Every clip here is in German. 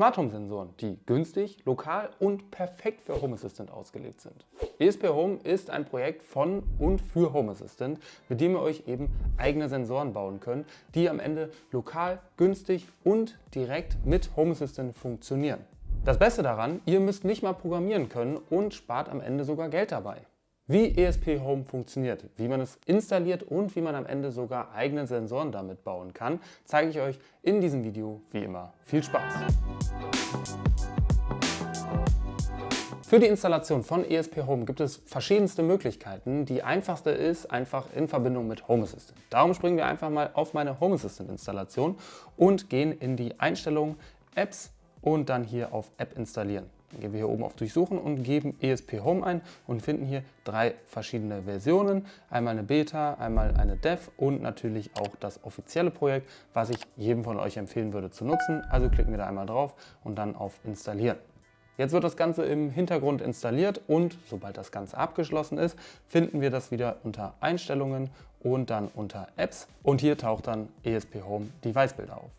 Smart Home Sensoren, die günstig, lokal und perfekt für Home Assistant ausgelegt sind. ESP Home ist ein Projekt von und für Home Assistant, mit dem ihr euch eben eigene Sensoren bauen könnt, die am Ende lokal, günstig und direkt mit Home Assistant funktionieren. Das Beste daran, ihr müsst nicht mal programmieren können und spart am Ende sogar Geld dabei. Wie ESP Home funktioniert, wie man es installiert und wie man am Ende sogar eigene Sensoren damit bauen kann, zeige ich euch in diesem Video wie immer. Viel Spaß! Für die Installation von ESP Home gibt es verschiedenste Möglichkeiten. Die einfachste ist einfach in Verbindung mit Home Assistant. Darum springen wir einfach mal auf meine Home Assistant Installation und gehen in die Einstellungen, Apps und dann hier auf App installieren. Dann gehen wir hier oben auf Durchsuchen und geben ESP Home ein und finden hier 3 verschiedene Versionen. Einmal eine Beta, einmal eine Dev und natürlich auch das offizielle Projekt, was ich jedem von euch empfehlen würde zu nutzen. Also klicken wir da einmal drauf und dann auf Installieren. Jetzt wird das Ganze im Hintergrund installiert und sobald das Ganze abgeschlossen ist, finden wir das wieder unter Einstellungen und dann unter Apps und hier taucht dann ESP Home Device Builder auf.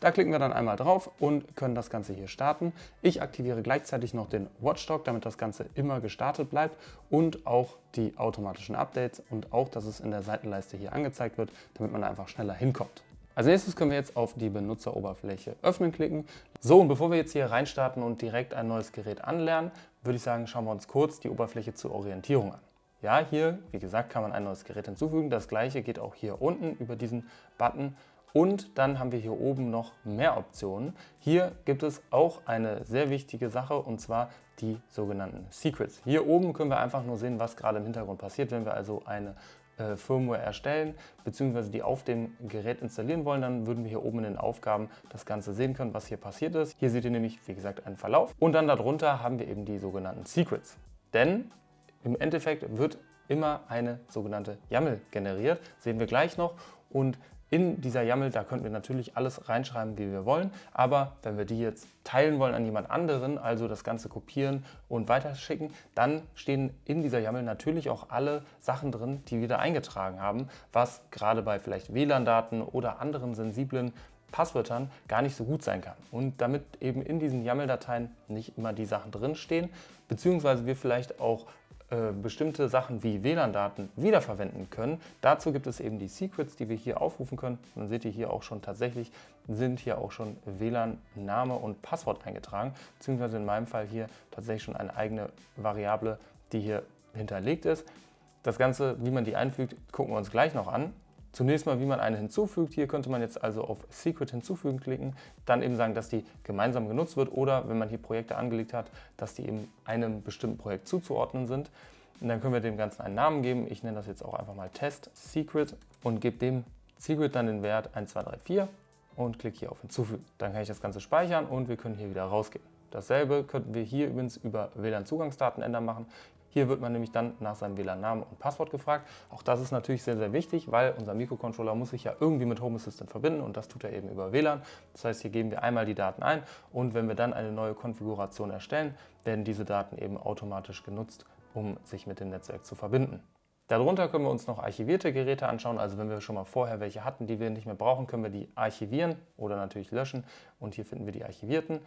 Da klicken wir dann einmal drauf und können das Ganze hier starten. Ich aktiviere gleichzeitig noch den Watchdog, damit das Ganze immer gestartet bleibt und auch die automatischen Updates und auch, dass es in der Seitenleiste hier angezeigt wird, damit man einfach schneller hinkommt. Als nächstes können wir jetzt auf die Benutzeroberfläche öffnen klicken. So, und bevor wir jetzt hier reinstarten und direkt ein neues Gerät anlernen, würde ich sagen, schauen wir uns kurz die Oberfläche zur Orientierung an. Ja, hier, wie gesagt, kann man ein neues Gerät hinzufügen. Das gleiche geht auch hier unten über diesen Button. Und dann haben wir hier oben noch mehr Optionen. Hier gibt es auch eine sehr wichtige Sache und zwar die sogenannten Secrets. Hier oben können wir einfach nur sehen, was gerade im Hintergrund passiert. Wenn wir also eine Firmware erstellen bzw. die auf dem Gerät installieren wollen, dann würden wir hier oben in den Aufgaben das Ganze sehen können, was hier passiert ist. Hier seht ihr nämlich, wie gesagt, einen Verlauf und dann darunter haben wir eben die sogenannten Secrets. Denn im Endeffekt wird immer eine sogenannte YAML generiert, sehen wir gleich noch und in dieser YAML, da könnten wir natürlich alles reinschreiben, wie wir wollen, aber wenn wir die jetzt teilen wollen an jemand anderen, also das Ganze kopieren und weiterschicken, dann stehen in dieser YAML natürlich auch alle Sachen drin, die wir da eingetragen haben, was gerade bei vielleicht WLAN-Daten oder anderen sensiblen Passwörtern gar nicht so gut sein kann. Und damit eben in diesen YAML-Dateien nicht immer die Sachen drinstehen, beziehungsweise wir vielleicht auch bestimmte Sachen wie WLAN-Daten wiederverwenden können. Dazu gibt es eben die Secrets, die wir hier aufrufen können. Dann seht ihr hier auch schon tatsächlich, sind hier auch schon WLAN-Name und Passwort eingetragen, beziehungsweise in meinem Fall hier tatsächlich schon eine eigene Variable, die hier hinterlegt ist. Das Ganze, wie man die einfügt, gucken wir uns gleich noch an. Zunächst mal, wie man eine hinzufügt. Hier könnte man jetzt also auf Secret hinzufügen klicken, dann eben sagen, dass die gemeinsam genutzt wird oder wenn man hier Projekte angelegt hat, dass die eben einem bestimmten Projekt zuzuordnen sind. Und dann können wir dem Ganzen einen Namen geben. Ich nenne das jetzt auch einfach mal Test Secret und gebe dem Secret dann den Wert 1234 und klicke hier auf Hinzufügen. Dann kann ich das Ganze speichern und wir können hier wieder rausgehen. Dasselbe könnten wir hier übrigens über WLAN-Zugangsdaten ändern machen. Hier wird man nämlich dann nach seinem WLAN-Namen und Passwort gefragt. Auch das ist natürlich sehr, sehr wichtig, weil unser Mikrocontroller muss sich ja irgendwie mit Home Assistant verbinden und das tut er eben über WLAN. Das heißt, hier geben wir einmal die Daten ein und wenn wir dann eine neue Konfiguration erstellen, werden diese Daten eben automatisch genutzt, um sich mit dem Netzwerk zu verbinden. Darunter können wir uns noch archivierte Geräte anschauen, also wenn wir schon mal vorher welche hatten, die wir nicht mehr brauchen, können wir die archivieren oder natürlich löschen und hier finden wir die archivierten.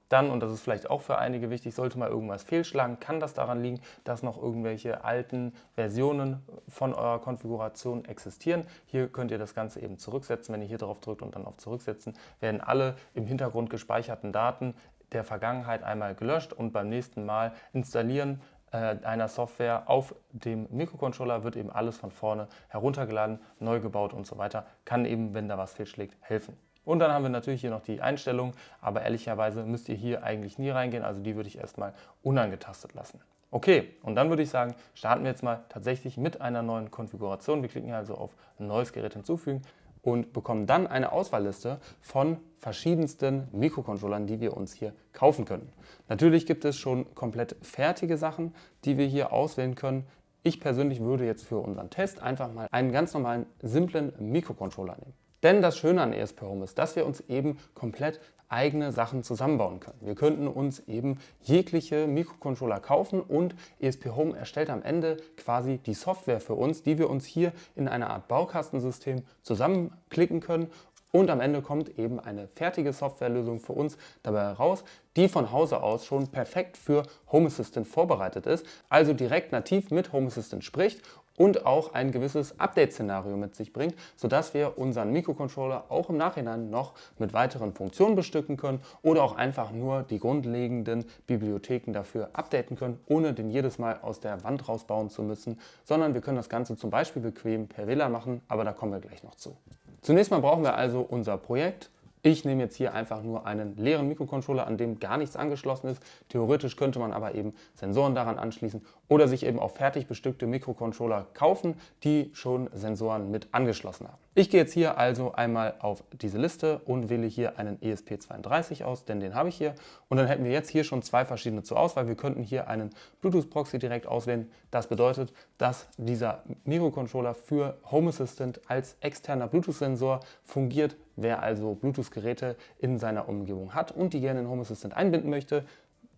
Dann, und das ist vielleicht auch für einige wichtig, sollte mal irgendwas fehlschlagen, kann das daran liegen, dass noch irgendwelche alten Versionen von eurer Konfiguration existieren. Hier könnt ihr das Ganze eben zurücksetzen. Wenn ihr hier drauf drückt und dann auf Zurücksetzen, werden alle im Hintergrund gespeicherten Daten der Vergangenheit einmal gelöscht und beim nächsten Mal installieren einer Software auf dem Mikrocontroller wird eben alles von vorne heruntergeladen, neu gebaut und so weiter. Kann eben, wenn da was fehlschlägt, helfen. Und dann haben wir natürlich hier noch die Einstellungen, aber ehrlicherweise müsst ihr hier eigentlich nie reingehen, also die würde ich erstmal unangetastet lassen. Okay, und dann würde ich sagen, starten wir jetzt mal tatsächlich mit einer neuen Konfiguration. Wir klicken hier also auf ein neues Gerät hinzufügen und bekommen dann eine Auswahlliste von verschiedensten Mikrocontrollern, die wir uns hier kaufen können. Natürlich gibt es schon komplett fertige Sachen, die wir hier auswählen können. Ich persönlich würde jetzt für unseren Test einfach mal einen ganz normalen, simplen Mikrocontroller nehmen. Denn das Schöne an ESP Home ist, dass wir uns eben komplett eigene Sachen zusammenbauen können. Wir könnten uns eben jegliche Mikrocontroller kaufen und ESP Home erstellt am Ende quasi die Software für uns, die wir uns hier in einer Art Baukastensystem zusammenklicken können und am Ende kommt eben eine fertige Softwarelösung für uns dabei heraus, die von Hause aus schon perfekt für Home Assistant vorbereitet ist, also direkt nativ mit Home Assistant spricht und auch ein gewisses Update-Szenario mit sich bringt, sodass wir unseren Mikrocontroller auch im Nachhinein noch mit weiteren Funktionen bestücken können oder auch einfach nur die grundlegenden Bibliotheken dafür updaten können, ohne den jedes Mal aus der Wand rausbauen zu müssen, sondern wir können das Ganze zum Beispiel bequem per WLAN machen, aber da kommen wir gleich noch zu. Zunächst mal brauchen wir also unser Projekt. Ich nehme jetzt hier einfach nur einen leeren Mikrocontroller, an dem gar nichts angeschlossen ist. Theoretisch könnte man aber eben Sensoren daran anschließen oder sich eben auch fertig bestückte Mikrocontroller kaufen, die schon Sensoren mit angeschlossen haben. Ich gehe jetzt hier also einmal auf diese Liste und wähle hier einen ESP32 aus, denn den habe ich hier. Und dann hätten wir jetzt hier schon zwei verschiedene zur Auswahl. Wir könnten hier einen Bluetooth-Proxy direkt auswählen. Das bedeutet, dass dieser Mikrocontroller für Home Assistant als externer Bluetooth-Sensor fungiert. Wer also Bluetooth-Geräte in seiner Umgebung hat und die gerne in Home Assistant einbinden möchte,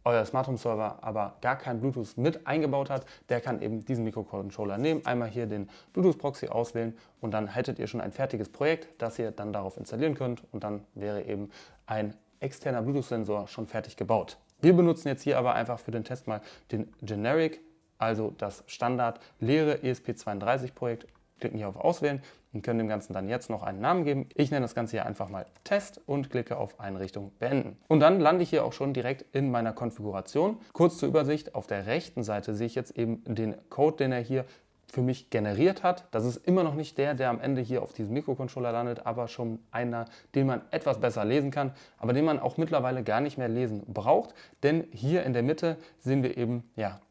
euer Smart Home Server aber gar kein Bluetooth mit eingebaut hat, der kann eben diesen Mikrocontroller nehmen, einmal hier den Bluetooth-Proxy auswählen und dann hättet ihr schon ein fertiges Projekt, das ihr dann darauf installieren könnt und dann wäre eben ein externer Bluetooth-Sensor schon fertig gebaut. Wir benutzen jetzt hier aber einfach für den Test mal den Generic, also das Standard leere ESP32-Projekt. Klicken hier auf Auswählen und können dem Ganzen dann jetzt noch einen Namen geben. Ich nenne das Ganze hier einfach mal Test und klicke auf Einrichtung beenden. Und dann lande ich hier auch schon direkt in meiner Konfiguration. Kurz zur Übersicht, auf der rechten Seite sehe ich jetzt eben den Code, den er hier für mich generiert hat. Das ist immer noch nicht der am Ende hier auf diesem Mikrocontroller landet, aber schon einer, den man etwas besser lesen kann, aber den man auch mittlerweile gar nicht mehr lesen braucht, denn hier in der Mitte sehen wir eben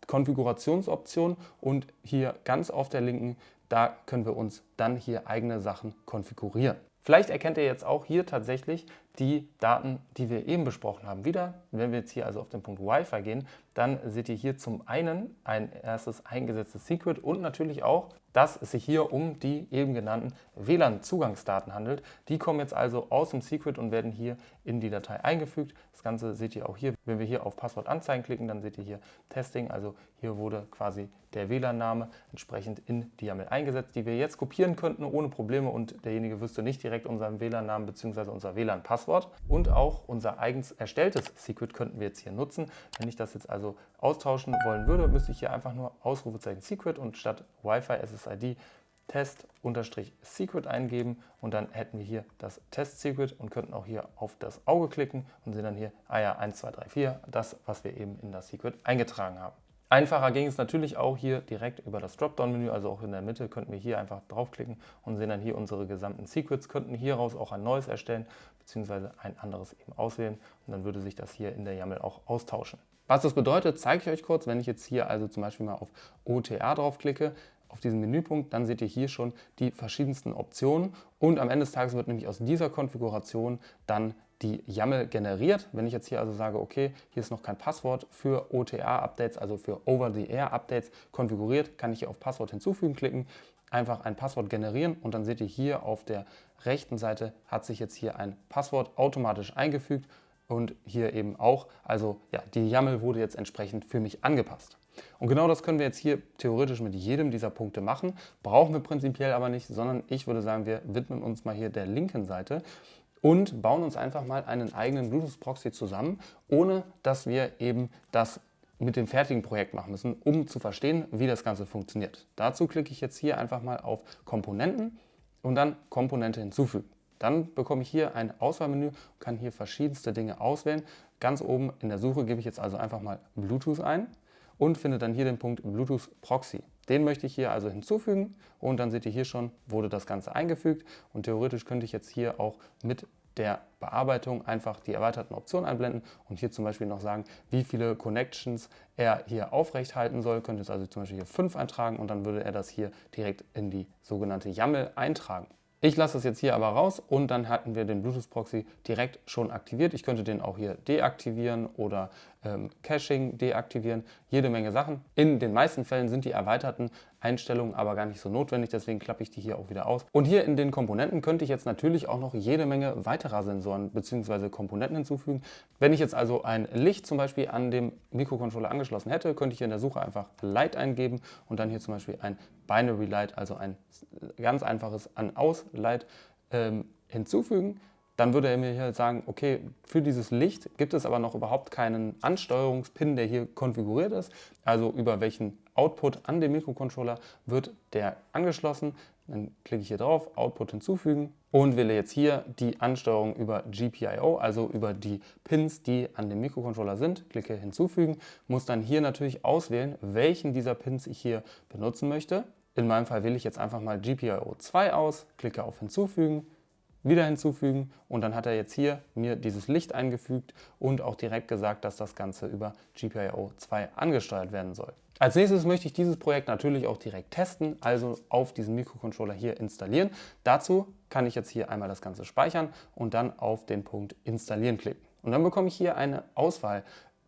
Konfigurationsoptionen und hier ganz auf der linken, da können wir uns dann hier eigene Sachen konfigurieren. Vielleicht erkennt ihr jetzt auch hier tatsächlich die Daten, die wir eben besprochen haben, wieder. Wenn wir jetzt hier also auf den Punkt Wi-Fi gehen, dann seht ihr hier zum einen ein erstes eingesetztes Secret und natürlich auch, dass es sich hier um die eben genannten WLAN-Zugangsdaten handelt. Die kommen jetzt also aus dem Secret und werden hier in die Datei eingefügt. Das Ganze seht ihr auch hier. Wenn wir hier auf Passwort anzeigen klicken, dann seht ihr hier Testing. Also hier wurde quasi der WLAN-Name entsprechend in die YAML eingesetzt, die wir jetzt kopieren könnten ohne Probleme und derjenige wüsste nicht direkt unseren WLAN-Namen bzw. unser WLAN-Passwort. Und auch unser eigens erstelltes Secret könnten wir jetzt hier nutzen. Wenn ich das jetzt also austauschen wollen würde, müsste ich hier einfach nur Ausrufezeichen Secret und statt Wi-Fi SSID Test-Secret eingeben und dann hätten wir hier das Test-Secret und könnten auch hier auf das Auge klicken und sehen dann hier, 1, 2, 3, 4, das, was wir eben in das Secret eingetragen haben. Einfacher ging es natürlich auch hier direkt über das Dropdown-Menü, also auch in der Mitte könnten wir hier einfach draufklicken und sehen dann hier unsere gesamten Secrets, könnten hieraus auch ein neues erstellen bzw. ein anderes eben auswählen und dann würde sich das hier in der YAML auch austauschen. Was das bedeutet, zeige ich euch kurz, wenn ich jetzt hier also zum Beispiel mal auf OTA draufklicke, auf diesen Menüpunkt, dann seht ihr hier schon die verschiedensten Optionen und am Ende des Tages wird nämlich aus dieser Konfiguration dann die YAML generiert. Wenn ich jetzt hier also sage, okay, hier ist noch kein Passwort für OTA-Updates, also für Over-the-Air-Updates konfiguriert, kann ich hier auf Passwort hinzufügen klicken, einfach ein Passwort generieren und dann seht ihr hier auf der rechten Seite hat sich jetzt hier ein Passwort automatisch eingefügt und hier eben auch, also ja, die YAML wurde jetzt entsprechend für mich angepasst. Und genau das können wir jetzt hier theoretisch mit jedem dieser Punkte machen, brauchen wir prinzipiell aber nicht, sondern ich würde sagen, wir widmen uns mal hier der linken Seite und bauen uns einfach mal einen eigenen Bluetooth-Proxy zusammen, ohne dass wir eben das mit dem fertigen Projekt machen müssen, um zu verstehen, wie das Ganze funktioniert. Dazu klicke ich jetzt hier einfach mal auf Komponenten und dann Komponente hinzufügen. Dann bekomme ich hier ein Auswahlmenü und kann hier verschiedenste Dinge auswählen. Ganz oben in der Suche gebe ich jetzt also einfach mal Bluetooth ein und finde dann hier den Punkt Bluetooth Proxy. Den möchte ich hier also hinzufügen und dann seht ihr hier schon, wurde das Ganze eingefügt und theoretisch könnte ich jetzt hier auch mit der Bearbeitung einfach die erweiterten Optionen einblenden und hier zum Beispiel noch sagen, wie viele Connections er hier aufrecht halten soll. Könnte jetzt also zum Beispiel hier 5 eintragen und dann würde er das hier direkt in die sogenannte YAML eintragen. Ich lasse das jetzt hier aber raus und dann hatten wir den Bluetooth-Proxy direkt schon aktiviert. Ich könnte den auch hier deaktivieren oder Caching deaktivieren, jede Menge Sachen. In den meisten Fällen sind die erweiterten Einstellungen aber gar nicht so notwendig, deswegen klappe ich die hier auch wieder aus. Und hier in den Komponenten könnte ich jetzt natürlich auch noch jede Menge weiterer Sensoren bzw. Komponenten hinzufügen. Wenn ich jetzt also ein Licht zum Beispiel an dem Mikrocontroller angeschlossen hätte, könnte ich hier in der Suche einfach Light eingeben und dann hier zum Beispiel ein Binary Light, also ein ganz einfaches An-Aus-Light hinzufügen. Dann würde er mir hier sagen, okay, für dieses Licht gibt es aber noch überhaupt keinen Ansteuerungspin, der hier konfiguriert ist. Also über welchen Output an den Mikrocontroller wird der angeschlossen. Dann klicke ich hier drauf, Output hinzufügen und wähle jetzt hier die Ansteuerung über GPIO, also über die Pins, die an dem Mikrocontroller sind. Klicke hinzufügen, muss dann hier natürlich auswählen, welchen dieser Pins ich hier benutzen möchte. In meinem Fall wähle ich jetzt einfach mal GPIO 2 aus, klicke auf hinzufügen, wieder hinzufügen und dann hat er jetzt hier mir dieses Licht eingefügt und auch direkt gesagt, dass das Ganze über GPIO 2 angesteuert werden soll. Als nächstes möchte ich dieses Projekt natürlich auch direkt testen, also auf diesen Mikrocontroller hier installieren. Dazu kann ich jetzt hier einmal das Ganze speichern und dann auf den Punkt Installieren klicken. Und dann bekomme ich hier eine Auswahl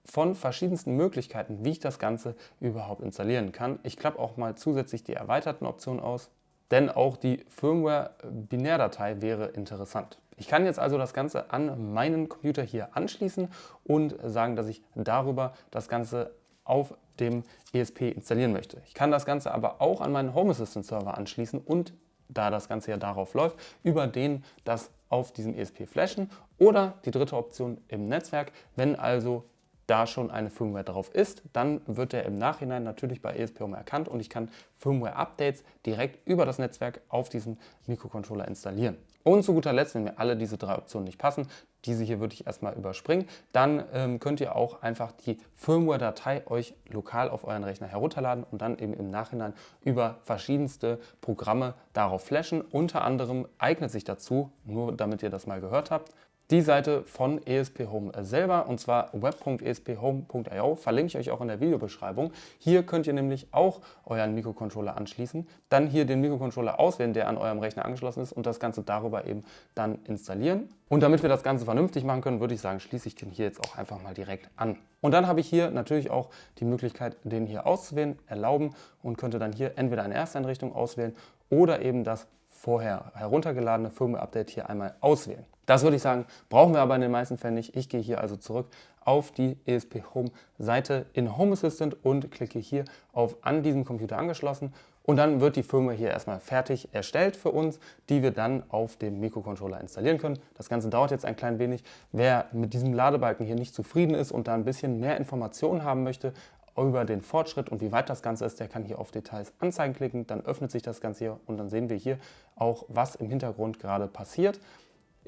von verschiedensten Möglichkeiten, wie ich das Ganze überhaupt installieren kann. Ich klappe auch mal zusätzlich die erweiterten Optionen aus. Denn auch die Firmware-Binärdatei wäre interessant. Ich kann jetzt also das Ganze an meinen Computer hier anschließen und sagen, dass ich darüber das Ganze auf dem ESP installieren möchte. Ich kann das Ganze aber auch an meinen Home Assistant Server anschließen und, da das Ganze ja darauf läuft, über den das auf diesem ESP flashen. Oder die dritte Option im Netzwerk, wenn also da schon eine Firmware drauf ist, dann wird der im Nachhinein natürlich bei ESP Home erkannt und ich kann Firmware-Updates direkt über das Netzwerk auf diesem Mikrocontroller installieren. Und zu guter Letzt, wenn mir alle diese drei Optionen nicht passen, diese hier würde ich erstmal überspringen, dann könnt ihr auch einfach die Firmware-Datei euch lokal auf euren Rechner herunterladen und dann eben im Nachhinein über verschiedenste Programme darauf flashen. Unter anderem eignet sich dazu, nur damit ihr das mal gehört habt, die Seite von ESP Home selber, und zwar web.esphome.io, verlinke ich euch auch in der Videobeschreibung. Hier könnt ihr nämlich auch euren Mikrocontroller anschließen, dann hier den Mikrocontroller auswählen, der an eurem Rechner angeschlossen ist und das Ganze darüber eben dann installieren. Und damit wir das Ganze vernünftig machen können, würde ich sagen, schließe ich den hier jetzt auch einfach mal direkt an. Und dann habe ich hier natürlich auch die Möglichkeit, den hier auszuwählen, erlauben und könnte dann hier entweder eine Ersteinrichtung auswählen oder eben das vorher heruntergeladene Firmware-Update hier einmal auswählen. Das würde ich sagen, brauchen wir aber in den meisten Fällen nicht. Ich gehe hier also zurück auf die ESP Home Seite in Home Assistant und klicke hier auf an diesem Computer angeschlossen und dann wird die Firmware hier erstmal fertig erstellt für uns, die wir dann auf dem Mikrocontroller installieren können. Das Ganze dauert jetzt ein klein wenig. Wer mit diesem Ladebalken hier nicht zufrieden ist und da ein bisschen mehr Informationen haben möchte über den Fortschritt und wie weit das Ganze ist, der kann hier auf Details anzeigen klicken, dann öffnet sich das Ganze hier und dann sehen wir hier auch, was im Hintergrund gerade passiert.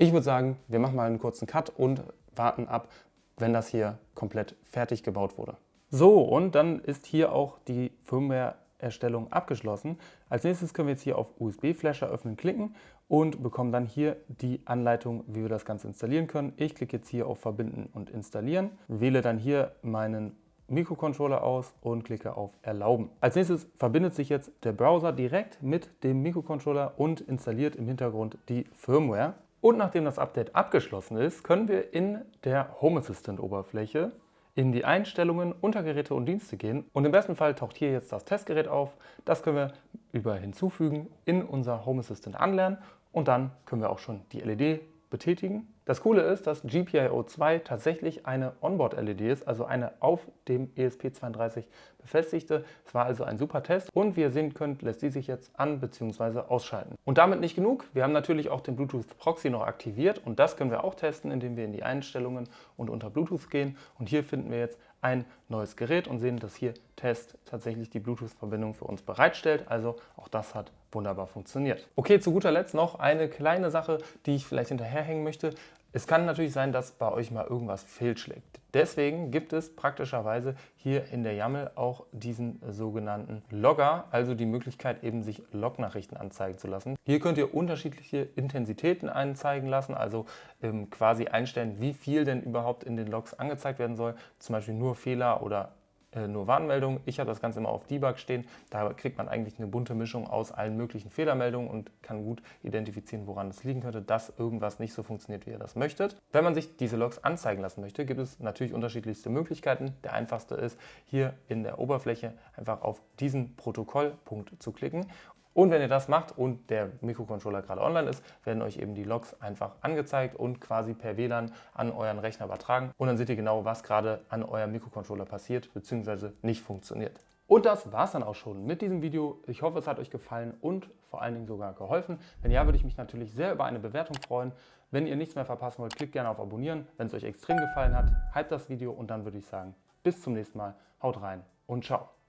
Ich würde sagen, wir machen mal einen kurzen Cut und warten ab, wenn das hier komplett fertig gebaut wurde. So, und dann ist hier auch die Firmware-Erstellung abgeschlossen. Als nächstes können wir jetzt hier auf USB-Flasher öffnen klicken und bekommen dann hier die Anleitung, wie wir das Ganze installieren können. Ich klicke jetzt hier auf Verbinden und Installieren, wähle dann hier meinen Mikrocontroller aus und klicke auf Erlauben. Als nächstes verbindet sich jetzt der Browser direkt mit dem Mikrocontroller und installiert im Hintergrund die Firmware. Und nachdem das Update abgeschlossen ist, können wir in der Home Assistant Oberfläche in die Einstellungen unter Geräte und Dienste gehen und im besten Fall taucht hier jetzt das Testgerät auf. Das können wir über Hinzufügen in unser Home Assistant anlernen und dann können wir auch schon die LED betätigen. Das Coole ist, dass GPIO 2 tatsächlich eine Onboard-LED ist, also eine auf dem ESP32 befestigte. Es war also ein super Test und wie ihr sehen könnt, lässt die sich jetzt an- bzw. ausschalten. Und damit nicht genug, wir haben natürlich auch den Bluetooth-Proxy noch aktiviert und das können wir auch testen, indem wir in die Einstellungen und unter Bluetooth gehen und hier finden wir jetzt ein neues Gerät und sehen, dass hier Test tatsächlich die Bluetooth-Verbindung für uns bereitstellt. Also auch das hat wunderbar funktioniert. Okay, zu guter Letzt noch eine kleine Sache, die ich vielleicht hinterherhängen möchte. Es kann natürlich sein, dass bei euch mal irgendwas fehlschlägt. Deswegen gibt es praktischerweise hier in der YAML auch diesen sogenannten Logger, also die Möglichkeit eben sich Lognachrichten anzeigen zu lassen. Hier könnt ihr unterschiedliche Intensitäten anzeigen lassen, also quasi einstellen, wie viel denn überhaupt in den Logs angezeigt werden soll, zum Beispiel nur Fehler oder nur Warnmeldungen. Ich habe das Ganze immer auf Debug stehen. Da kriegt man eigentlich eine bunte Mischung aus allen möglichen Fehlermeldungen und kann gut identifizieren, woran es liegen könnte, dass irgendwas nicht so funktioniert, wie ihr das möchtet. Wenn man sich diese Logs anzeigen lassen möchte, gibt es natürlich unterschiedlichste Möglichkeiten. Der einfachste ist, hier in der Oberfläche einfach auf diesen Protokollpunkt zu klicken. Und wenn ihr das macht und der Mikrocontroller gerade online ist, werden euch eben die Logs einfach angezeigt und quasi per WLAN an euren Rechner übertragen. Und dann seht ihr genau, was gerade an eurem Mikrocontroller passiert bzw. nicht funktioniert. Und das war's dann auch schon mit diesem Video. Ich hoffe, es hat euch gefallen und vor allen Dingen sogar geholfen. Wenn ja, würde ich mich natürlich sehr über eine Bewertung freuen. Wenn ihr nichts mehr verpassen wollt, klickt gerne auf Abonnieren. Wenn es euch extrem gefallen hat, hypt das Video und dann würde ich sagen, bis zum nächsten Mal. Haut rein und ciao.